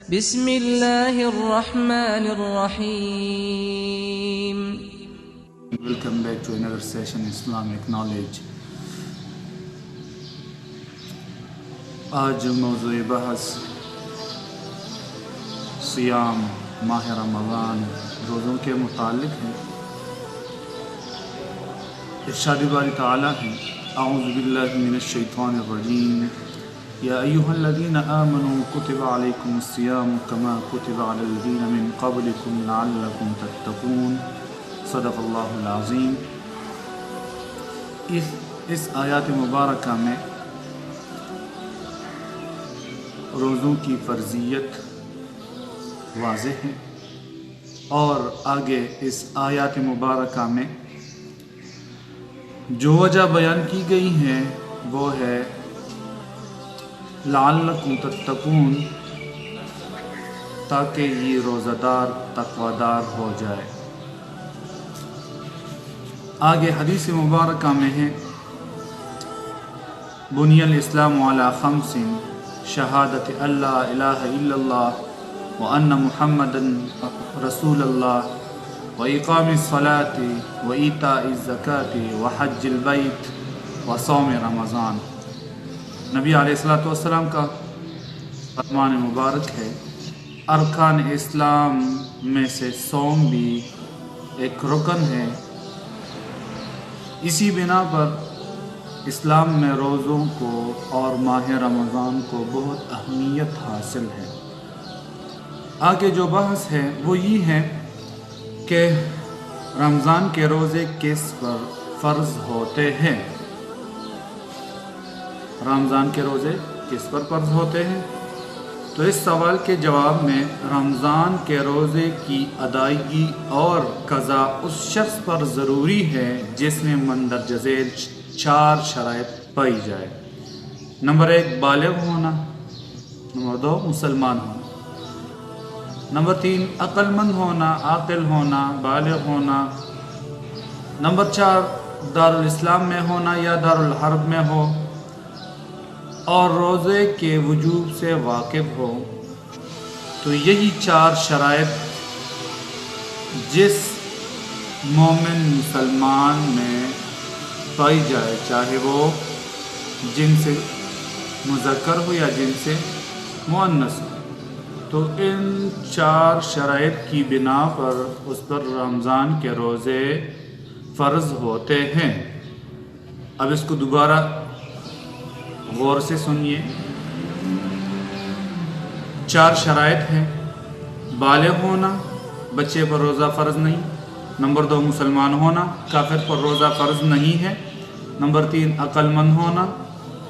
بسم اللہ الرحمن الرحیم. Welcome back to another session Islamic Knowledge. آج موضوع بحث صیام ماہ رمضان روزوں کے متعلق ہے. ارشاد باری تعالی ہے اعوذ باللہ من الشیطان الرجیم یا ایہا الذین آمنوا کتب علیکم الصیام کما کتب علی الذین من قبلکم لعلکم تتقون. صدق اللہ العظیم. اس آیات مبارکہ میں روزوں کی فرضیت واضح ہے اور آگے اس آیات مبارکہ میں جو وجہ بیان کی گئی ہے وہ ہے لعلکم تتقون، تاکہ یہ روزہ دار تقوی دار ہو جائے. آگے حدیث مبارکہ میں ہے بنی الاسلام علی خمس شہادت اللہ الہ الا اللہ وان محمد رسول اللہ وإقام الصلاة وإيتاء الزکاة وحج البیت وصوم رمضان. نبی علیہ السلام کا فرمان مبارک ہے ارکان اسلام میں سے صوم بھی ایک رکن ہے. اسی بنا پر اسلام میں روزوں کو اور ماہ رمضان کو بہت اہمیت حاصل ہے. آگے جو بحث ہے وہ یہ ہے کہ رمضان کے روزے کس پر فرض ہوتے ہیں. رمضان کے روزے کس پر فرض ہوتے ہیں؟ تو اس سوال کے جواب میں رمضان کے روزے کی ادائیگی اور قضا اس شخص پر ضروری ہے جس میں مندرجہ ذیل 4 شرائط پائی جائے. نمبر 1 بالغ ہونا، نمبر 2 مسلمان ہونا، نمبر 3 عقل مند ہونا، عاقل ہونا، بالغ ہونا، نمبر 4 دارالاسلام میں ہونا یا دارالحرب میں ہو اور روزے کے وجوب سے واقف ہو. تو یہی 4 شرائط جس مومن مسلمان میں پائی جائے، چاہے وہ جن سے مذکر ہو یا جن سے مؤنث ہو، تو ان 4 شرائط کی بنا پر اس پر رمضان کے روزے فرض ہوتے ہیں. اب اس کو دوبارہ غور سے سنیے. 4 شرائط ہیں. بالغ ہونا، بچے پر روزہ فرض نہیں. نمبر 2 مسلمان ہونا، کافر پر روزہ فرض نہیں ہے. نمبر 3 عقل مند ہونا،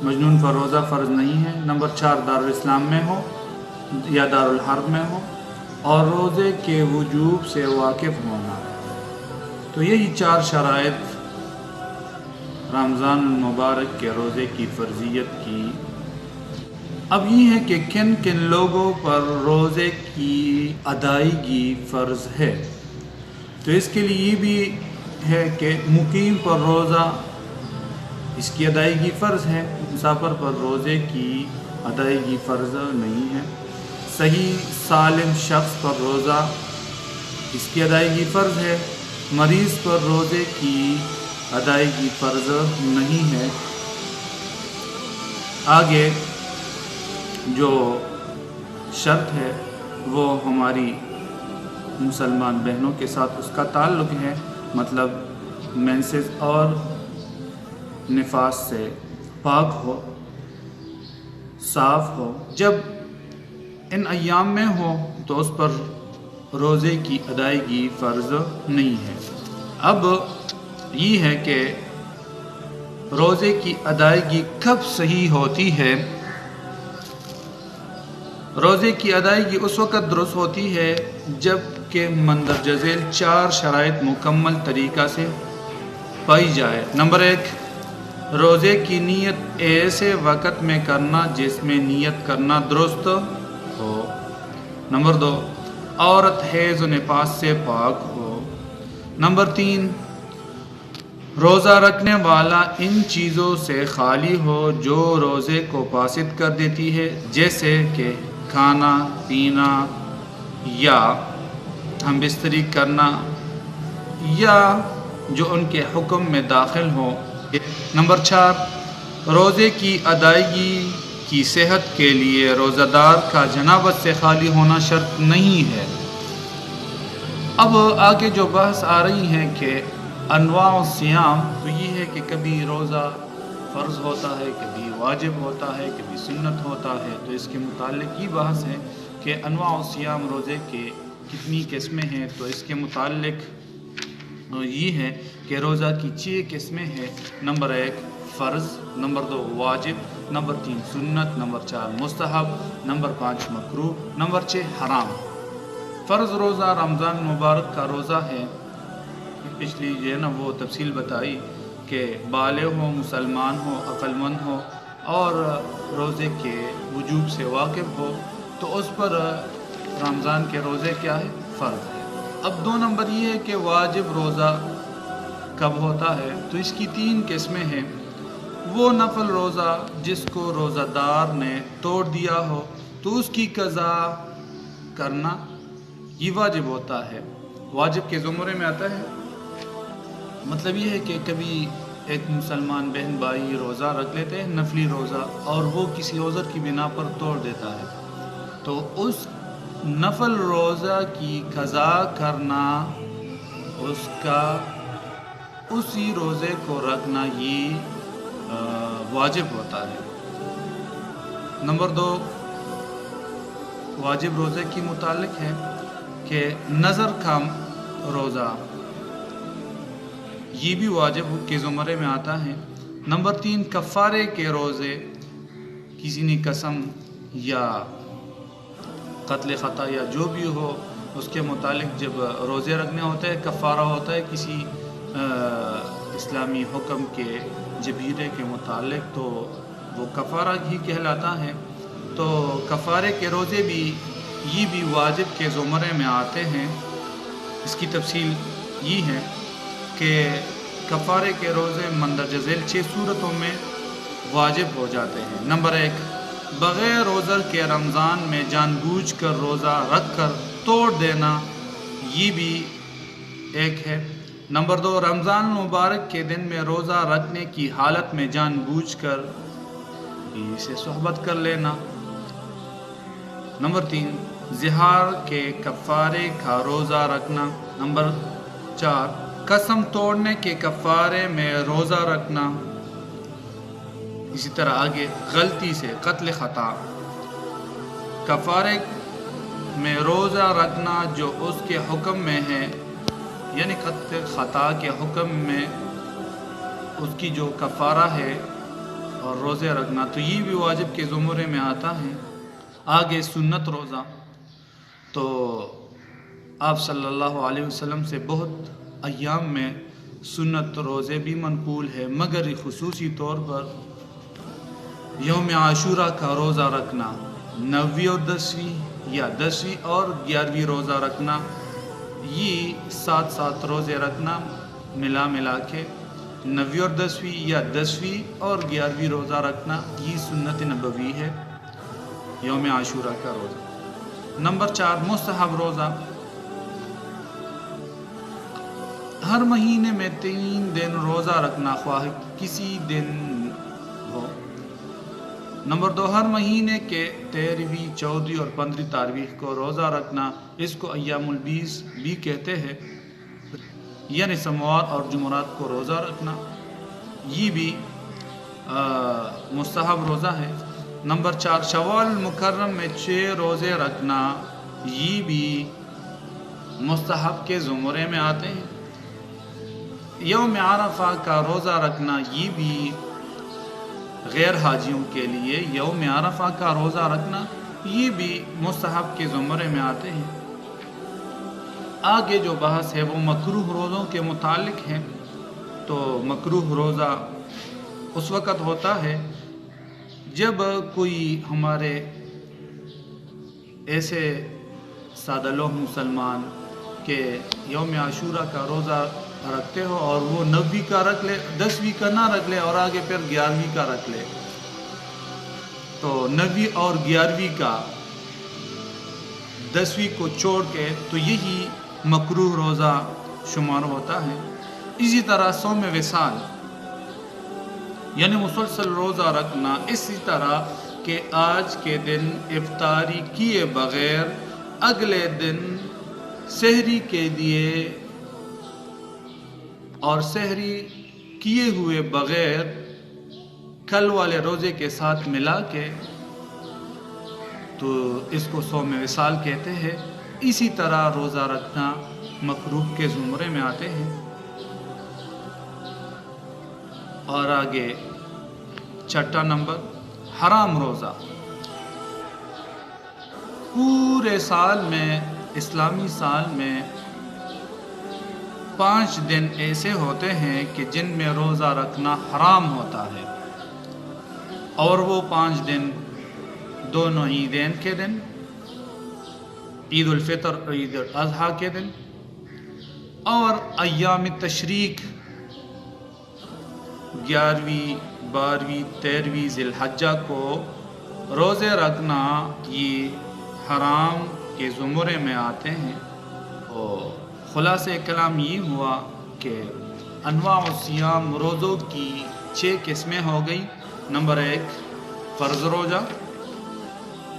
مجنون پر روزہ فرض نہیں ہے. نمبر 4 دارالاسلام میں ہو یا دارالحرب میں ہو اور روزے کے وجوب سے واقف ہونا. تو یہی 4 شرائط رمضان المبارک کے روزے کی فرضیت کی. اب یہ ہے کہ کن کن لوگوں پر روزے کی ادائیگی فرض ہے. تو اس کے لیے یہ بھی ہے کہ مقیم پر روزہ اس کی ادائیگی فرض ہے، مسافر پر روزے کی ادائیگی فرض نہیں ہے. صحیح سالم شخص پر روزہ اس کی ادائیگی فرض ہے، مریض پر روزے کی ادائیگی فرض نہیں ہے. آگے جو شرط ہے وہ ہماری مسلمان بہنوں کے ساتھ اس کا تعلق ہے، مطلب مینسز اور نفاس سے پاک ہو، صاف ہو. جب ان ایام میں ہو تو اس پر روزے کی ادائیگی فرض نہیں ہے. اب یہ ہے کہ روزے کی ادائیگی کب صحیح ہوتی ہے؟ روزے کی ادائیگی اس وقت درست ہوتی ہے جب کہ مندرجہ ذیل 4 شرائط مکمل طریقہ سے پائی جائے. نمبر 1 روزے کی نیت ایسے وقت میں کرنا جس میں نیت کرنا درست ہو. نمبر 2 عورت حیض و نفاس سے پاک ہو. نمبر 3 روزہ رکھنے والا ان چیزوں سے خالی ہو جو روزے کو فاسد کر دیتی ہے، جیسے کہ کھانا پینا یا ہم بستری کرنا یا جو ان کے حکم میں داخل ہو۔ نمبر 4 روزے کی ادائیگی کی صحت کے لیے روزہ دار کا جنابت سے خالی ہونا شرط نہیں ہے۔ اب آگے جو بحث آ رہی ہے کہ انواع الصیام، تو یہ ہے کہ کبھی روزہ فرض ہوتا ہے، کبھی واجب ہوتا ہے، کبھی سنت ہوتا ہے، تو اس کے متعلق یہ بحث ہے کہ انواع الصیام روزے کے کتنی قسمیں ہیں۔ تو اس کے متعلق یہ ہے کہ روزہ کی 6 قسمیں ہیں۔ نمبر 1 فرض، نمبر 2 واجب، نمبر 3 سنت، نمبر 4 مستحب، نمبر 5 مکروہ، نمبر 6 حرام۔ فرض روزہ رمضان مبارک کا روزہ ہے۔ پچھلی جو ہے نا وہ تفصیل بتائی کہ بالغ ہو، مسلمان ہو، عقل مند ہو اور روزے کے وجوب سے واقف ہو، تو اس پر رمضان کے روزے کیا ہے؟ فرض ہے۔ اب 2 نمبر یہ ہے کہ واجب روزہ کب ہوتا ہے، تو اس کی 3 قسمیں ہیں۔ وہ نفل روزہ جس کو روزہ دار نے توڑ دیا ہو تو اس کی قضا کرنا یہ واجب ہوتا ہے، واجب کے زمرے میں آتا ہے۔ مطلب یہ ہے کہ کبھی ایک مسلمان بہن بھائی روزہ رکھ لیتے ہیں نفلی روزہ، اور وہ کسی عذر کی بنا پر توڑ دیتا ہے، تو اس نفل روزہ کی قضا کرنا، اس کا اسی روزے کو رکھنا یہ واجب ہوتا ہے۔ نمبر 2 واجب روزے کی متعلق ہے کہ نظر کا روزہ یہ بھی واجب کے زمرے میں آتا ہے۔ نمبر 3 کفارے کے روزے، کسی نے قسم یا قتل خطا یا جو بھی ہو اس کے متعلق جب روزے رکھنے ہوتے ہیں، کفارہ ہوتا ہے کسی اسلامی حکم کے جبیرے کے متعلق، تو وہ کفارہ ہی کہلاتا ہے۔ تو کفارے کے روزے بھی یہ بھی واجب کے زمرے میں آتے ہیں۔ اس کی تفصیل یہ ہے کہ کفارے کے روزے مندرجہ ذیل 6 صورتوں میں واجب ہو جاتے ہیں۔ نمبر 1 بغیر عذر کے رمضان میں جان بوجھ کر روزہ رکھ کر توڑ دینا، یہ بھی ایک ہے۔ نمبر 2 رمضان مبارک کے دن میں روزہ رکھنے کی حالت میں جان بوجھ کر اسے صحبت کر لینا۔ نمبر 3 زہار کے کفارے کا روزہ رکھنا۔ نمبر 4 قسم توڑنے کے کفارے میں روزہ رکھنا۔ اسی طرح آگے غلطی سے قتل خطا کفارے میں روزہ رکھنا جو اس کے حکم میں ہے، یعنی قتل خطا کے حکم میں اس کی جو کفارہ ہے اور روزے رکھنا، تو یہ بھی واجب کے زمرے میں آتا ہے۔ آگے سنت روزہ، تو آپ صلی اللہ علیہ وسلم سے بہت ایام میں سنت روزے بھی منقول ہے، مگر خصوصی طور پر یوم عاشورہ کا روزہ رکھنا، 9ویں اور 10ویں یا 10ویں اور 11ویں روزہ رکھنا، یہ 7 روزے رکھنا ملا کے 9ویں اور 10ویں یا 10ویں اور 11ویں روزہ رکھنا، یہ سنت نبوی ہے یوم عاشورہ کا روزہ۔ نمبر 4 مستحب روزہ، ہر مہینے میں 3 دن روزہ رکھنا خواہ کسی دن ہو۔ نمبر 2 ہر مہینے کے 13ویں، 14ویں اور 15ویں تاریخ کو روزہ رکھنا، اس کو ایام البیض بھی کہتے ہیں، یعنی سوموار اور جمعرات کو روزہ رکھنا، یہ بھی مستحب روزہ ہے۔ نمبر 4 شوال المکرم میں 6 روزے رکھنا، یہ بھی مستحب کے زمرے میں آتے ہیں۔ یوم عرفہ کا روزہ رکھنا، یہ بھی غیر حاجیوں کے لیے یوم عرفہ کا روزہ رکھنا، یہ بھی مستحب کے زمرے میں آتے ہیں۔ آگے جو بحث ہے وہ مکروہ روزوں کے متعلق ہے۔ تو مکروہ روزہ اس وقت ہوتا ہے جب کوئی ہمارے ایسے سادہ لوگ مسلمان کہ یوم عاشورہ کا روزہ رکھتے ہو اور وہ 9ویں کا رکھ لے، 10ویں کا نہ رکھ لے اور آگے پھر 11ویں کا رکھ لے، تو 9ویں اور 11ویں کا 10ویں کو چھوڑ کے تو یہی مکروہ روزہ شمار ہوتا ہے۔ اسی طرح صوم وصال یعنی مسلسل روزہ رکھنا، اسی طرح کہ آج کے دن افطاری کیے بغیر اگلے دن سحری کے لیے اور سحری کیے ہوئے بغیر کل والے روزے کے ساتھ ملا کے تو اس کو صوم وصال کہتے ہیں۔ اسی طرح روزہ رکھنا مکروہ کے زمرے میں آتے ہیں۔ اور آگے چھٹا نمبر حرام روزہ۔ پورے سال میں، اسلامی سال میں 5 دن ایسے ہوتے ہیں کہ جن میں روزہ رکھنا حرام ہوتا ہے، اور وہ 5 دن دونوں عیدین کے دن، عید الفطر اور عید الاضحیٰ کے دن، اور ایام تشریق 11ویں 12ویں 13ویں ذی الحجہ کو روزے رکھنا یہ حرام کے زمرے میں آتے ہیں۔ اور خلاصہ کلام یہ ہوا کہ انواع الصیام روزوں کی 6 قسمیں ہو گئی۔ نمبر 1 فرض روزہ،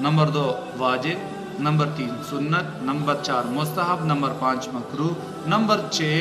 نمبر 2 واجب، نمبر 3 سنت، نمبر 4 مستحب، نمبر 5 مکروہ، نمبر 6